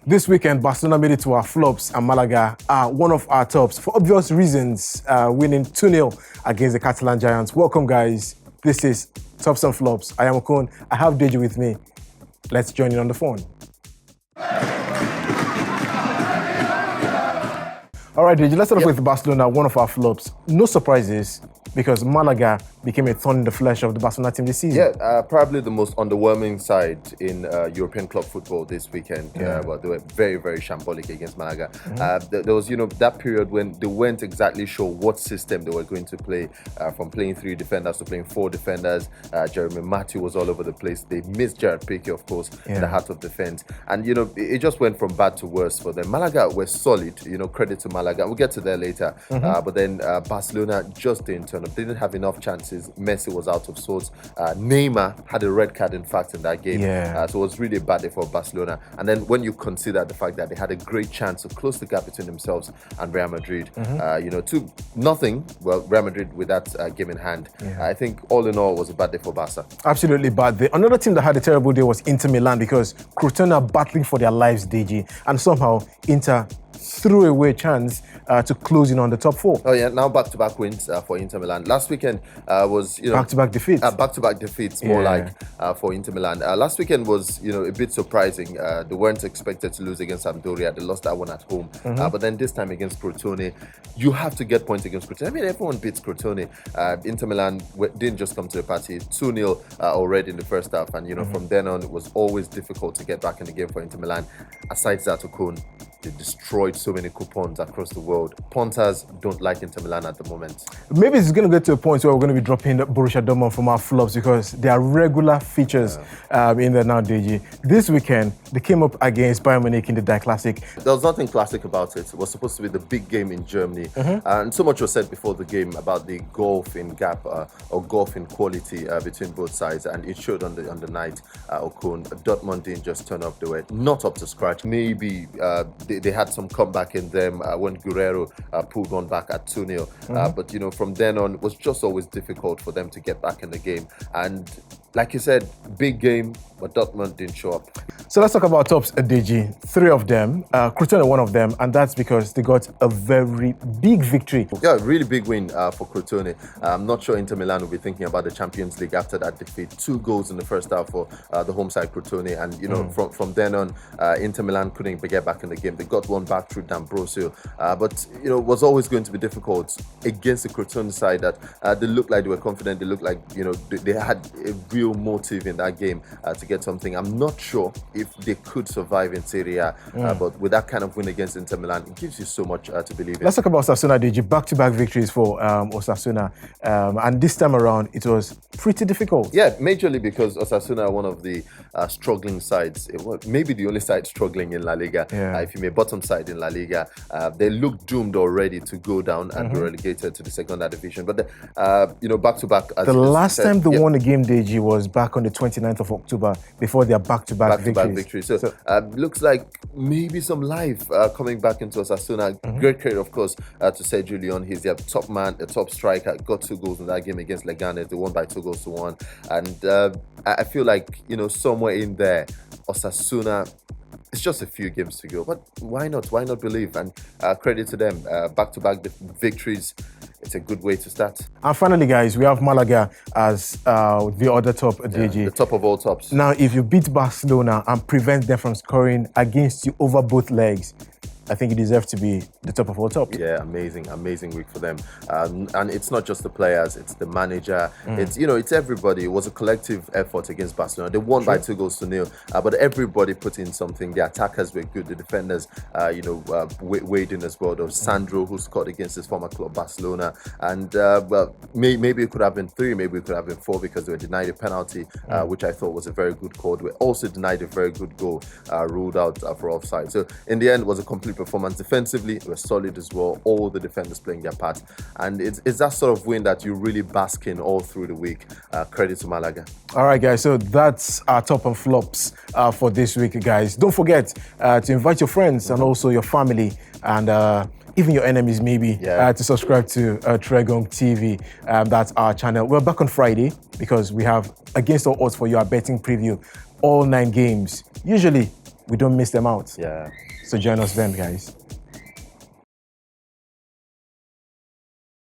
This weekend, Barcelona made it to our flops, and Malaga are one of our tops for obvious reasons, winning 2-0 against the Catalan Giants. Welcome, guys. This is Tops and Flops. I am Okon. I have Deji with me. Let's join in on the phone. All right, Deji, let's start off with Barcelona, one of our flops. No surprises, because Malaga became a thorn in the flesh of the Barcelona team this season. Yeah, probably the most underwhelming side in European club football this weekend. But they were very, very shambolic against Malaga. There was, that period when they weren't exactly sure what system they were going to play, from playing 3 defenders to playing 4 defenders. Jeremy Matthew was all over the place. They missed Gerard Piqué, of course, in the heart of defense. And, it just went from bad to worse for them. Malaga were solid, credit to Malaga. We'll get to that later. But then Barcelona just didn't turn up. They didn't have enough chances. Messi was out of sorts. Neymar had a red card, in fact, in that game. So it was really a bad day for Barcelona. And then when you consider the fact that they had a great chance to close the gap between themselves and Real Madrid, 2-0, well, Real Madrid with that game in hand. I think all in all was a bad day for Barca. Absolutely bad day. Another team that had a terrible day was Inter Milan, because Crotone are battling for their lives, Deji, and somehow Inter threw away a chance to close in on the top 4. Oh yeah, now back-to-back wins for Inter Milan. Last weekend was, back-to-back defeats. Back-to-back defeats, more like, for Inter Milan. Last weekend was, a bit surprising. They weren't expected to lose against Sampdoria. They lost that one at home. But then this time against Crotone, you have to get points against Crotone. I mean, everyone beats Crotone. Inter Milan didn't just come to the party. 2-0 already in the first half. And, from then on, it was always difficult to get back in the game for Inter Milan. Aside that, Okon, they destroyed so many coupons across the world. Punters don't like Inter Milan at the moment. Maybe it's going to get to a point where we're going to be dropping Borussia Dortmund from our flops, because they are regular features in there now, Deji. This weekend, they came up against Bayern Munich in the Die Classic. There was nothing classic about it. It was supposed to be the big game in Germany. And so much was said before the game about the gulf in gap or gulf in quality between both sides. And it showed on the night. Okon, Dortmund didn't just turn up. They were not up to scratch. Maybe they had some comeback in them when Guerrero pulled one back at 2-0. But, from then on, it was just always difficult for them to get back in the game. And like you said, big game, but Dortmund didn't show up. So let's talk about tops, Deji. 3 of them, Crotone one of them, and that's because they got a very big victory. Yeah, really big win for Crotone. I'm not sure Inter Milan will be thinking about the Champions League after that defeat. 2 goals in the first half for the home side Crotone, and from then on, Inter Milan couldn't get back in the game. They got one back through D'Ambrosio, but it was always going to be difficult against the Crotone side that they looked like they were confident. They looked like they had a real motive in that game to get something. I'm not sure if they could survive in Serie A, but with that kind of win against Inter Milan, it gives you so much to believe in. Let's talk about Osasuna, Deji. Back-to-back victories for Osasuna, and this time around it was pretty difficult. Yeah, majorly because Osasuna are one of the struggling sides. Maybe the only side struggling in La Liga. If you may, bottom side in La Liga. They look doomed already to go down and be relegated to the second division. But back-to-back. The last time they won a game, Deji, was back on the 29th of October before their back-to-back victories. So looks like maybe some life coming back into Osasuna. Great credit, of course, to Sergio Leon. He's their top man, a top striker. Got 2 goals in that game against Leganes. They won by 2-1. And I feel like, somewhere in there, Osasuna, it's just a few games to go, but why not? Why not believe? And credit to them. Back-to-back victories. It's a good way to start. And finally, guys, we have Malaga as the other top, Deji. The top of all tops. Now, if you beat Barcelona and prevent them from scoring against you over both legs, I think you deserve to be the top of all top. Yeah, amazing week for them. And it's not just the players, it's the manager. It's everybody. It was a collective effort against Barcelona. They won by 2-0, but everybody put in something. The attackers were good. The defenders, weighed in as well. There was Sandro, who scored against his former club, Barcelona. And, maybe it could have been 3, maybe it could have been 4, because they were denied a penalty, which I thought was a very good call. They were also denied a very good goal, ruled out for offside. So, in the end, it was a complete performance. Defensively, it was solid as well. All the defenders playing their part. And it's that sort of win that you really bask in all through the week. Credit to Malaga. All right, guys. So that's our top and flops for this week, guys. Don't forget to invite your friends and also your family and even your enemies maybe to subscribe to Tregong TV. That's our channel. We're back on Friday because we have Against All Odds for you, our betting preview. All 9 games. Usually we don't miss them out. Yeah. So join us then, guys.